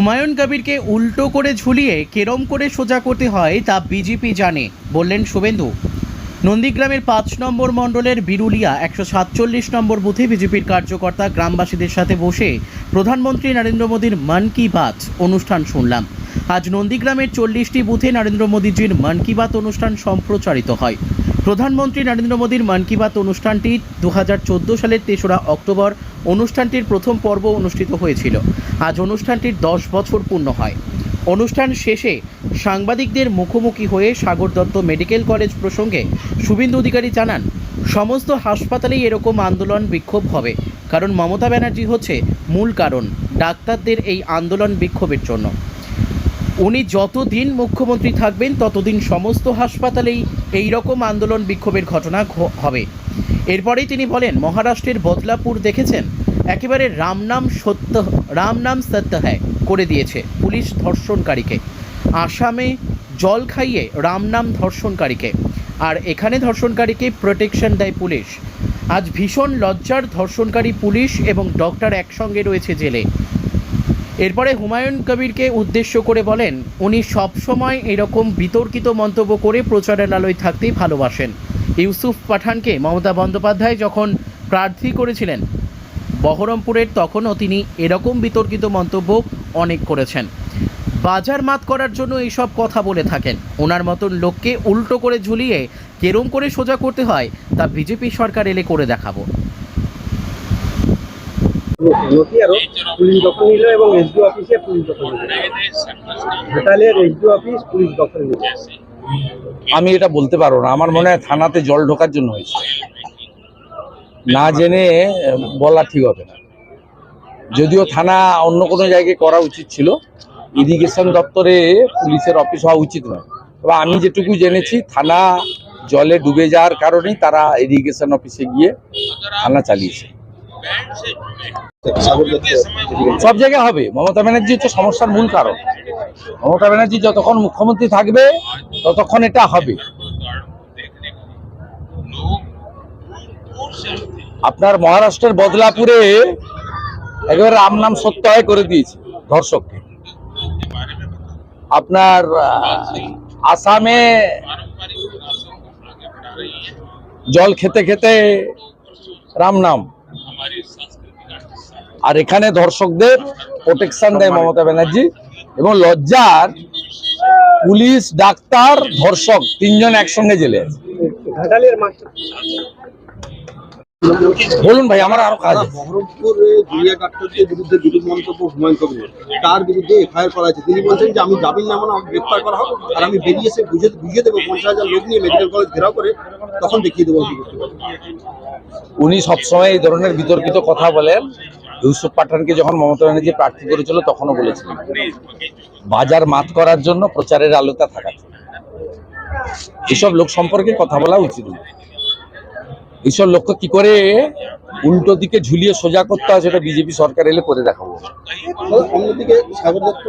হুমায়ুন কবিরকে উল্টো করে ঝুলিয়ে কেরম করে সোজা করতে হয় তা বিজেপি জানে, বললেন শুভেন্দু। নন্দীগ্রামের 5 নম্বর মণ্ডলের বিরুলিয়া 147 নম্বর বুথে বিজেপির কার্যকর্তা গ্রামবাসীদের সাথে বসে প্রধানমন্ত্রী নরেন্দ্র মোদীর মন কি বাত অনুষ্ঠান শুনলাম। আজ নন্দীগ্রামের 40টি বুথে নরেন্দ্র মোদীজির মন কি বাত অনুষ্ঠান সম্প্রচারিত হয়। প্রধানমন্ত্রী নরেন্দ্র মোদীর মন কি বাত অনুষ্ঠানটি 2014 সালের 3রা অক্টোবর অনুষ্ঠানটির প্রথম পর্ব অনুষ্ঠিত হয়েছিল। আজ অনুষ্ঠানটির 10 বছর পূর্ণ হয়। অনুষ্ঠান শেষে সাংবাদিকদের মুখোমুখি হয়ে সাগর দত্ত মেডিকেল কলেজ প্রসঙ্গে শুভেন্দু অধিকারী জানান, সমস্ত হাসপাতালেই এরকম আন্দোলন বিক্ষোভ হবে, কারণ মমতা ব্যানার্জি হচ্ছে মূল কারণ ডাক্তারদের এই আন্দোলন বিক্ষোভের জন্য। উনি যতদিন মুখ্যমন্ত্রী থাকবেন ততদিন সমস্ত হাসপাতালেই এই রকম আন্দোলন বিক্ষোভের ঘটনা হবে। এরপরেই তিনি বলেন, মহারাষ্ট্রের বদলাপুর দেখেছেন, একেবারে রাম নাম সত্য হ্যায় করে দিয়েছে পুলিশ ধর্ষণকারীকে। আসামে জল খাইয়ে রাম নাম ধর্ষণকারীকে, আর এখানে ধর্ষণকারীকে প্রোটেকশন দেয় পুলিশ। আজ ভীষণ লজ্জার, ধর্ষণকারী পুলিশ এবং ডক্টর একসঙ্গে রয়েছে জেলে। এরপরে হুমায়ুন কবিরকে উদ্দেশ্য করে বলেন, উনি সবসময় এরকম বিতর্কিত মন্তব্য করে প্রচারের আলোয় থাকতেই ভালোবাসেন। ইউসুফ পাঠানকে মমতা বন্দ্যোপাধ্যায় যখন প্রার্থী করেছিলেন বহরমপুরের, তখনও তিনি এরকম বিতর্কিত মন্তব্য অনেক করেছেন। বাজার মাত করার জন্য এইসব কথা বলে থাকেন। ওনার মতন লোককে উল্টো করে ঝুলিয়ে কেরম করে সোজা করতে হয় তা বিজেপি সরকার এলে করে দেখাবো। পুলিশ দখল নিল এবং এসডিও অফিসে পুলিশ দখল নিল, ঘাটালের এসডিও অফিস পুলিশ দখল নিল। আমি এটা বলতে পারবো না। আমার মনে হয় থানাতে জল ঢোকার জন্য হয়েছে, না জেনে বলা ঠিক হবে না। যদিও থানা অন্য কোনো জায়গায় করা উচিত ছিল, ইরিগেশন দপ্তরে পুলিশের অফিস হওয়া উচিত নয়। তবে আমি যেটুকু জেনেছি, থানা জলে ডুবে যাওয়ার কারণেই তারা ইরিগেশন অফিসে গিয়ে থানা চালিয়েছে। সব জায়গায় হবে। মমতা ব্যানার্জি হচ্ছে সমস্যার মূল কারণ। মমতা ব্যানার্জি যতক্ষণ মুখ্যমন্ত্রী থাকবে ততক্ষণ এটা হবে। আপনার মহারাষ্ট্রের বদলাপুরে একেবারে রাম নাম সত্য হয় করে দিয়েছে ধর্ষককে। আপনার আসামে জল খেতে খেতে রাম নাম, আর এখানে ধর্ষকদের প্রোটেকশন দেয় মমতা ব্যানার্জি। এবং লজ্জার, পুলিশ, ডাক্তার, ধর্ষক তিনজন একসঙ্গে জেলে আছে। বলুন ভাই, আমার আরো কাজ। বহরমপুরে জুনিয়র ডাক্তারদের বিরুদ্ধে বিরূপ মন্তব্য হুমায়ুন কবির, তার বিরুদ্ধে এফআইআর করা হয়েছে। তিনি বলছেন যে আমি জামিন নামানো, আমাকে গ্রেপ্তার করা হোক, আর আমি বেরিয়ে এসে বুঝিয়ে দেবো 50,000 লোক নিয়ে মেডিকেল কলেজ ঘেরাও করে, তখন দেখিয়ে দেবো। উনি সবসময় এই ধরনের বিতর্কিত কথা বলেন। ইউসুফ পাঠানকে যখন মমতা ব্যানার্জি প্রার্থী করেছিল তখনও বলেছিলেন, বাজার মাত করার জন্য প্রচারের আলোতা থাকা। এসব লোক সম্পর্কে কথা বলা উচিত নয়। এইসব লোককে কি করে উল্টো দিকে ঝুলিয়ে সোজা করতে হয় সেটা বিজেপি সরকার এলে করে দেখাবো। অন্যদিকে সাগর দত্ত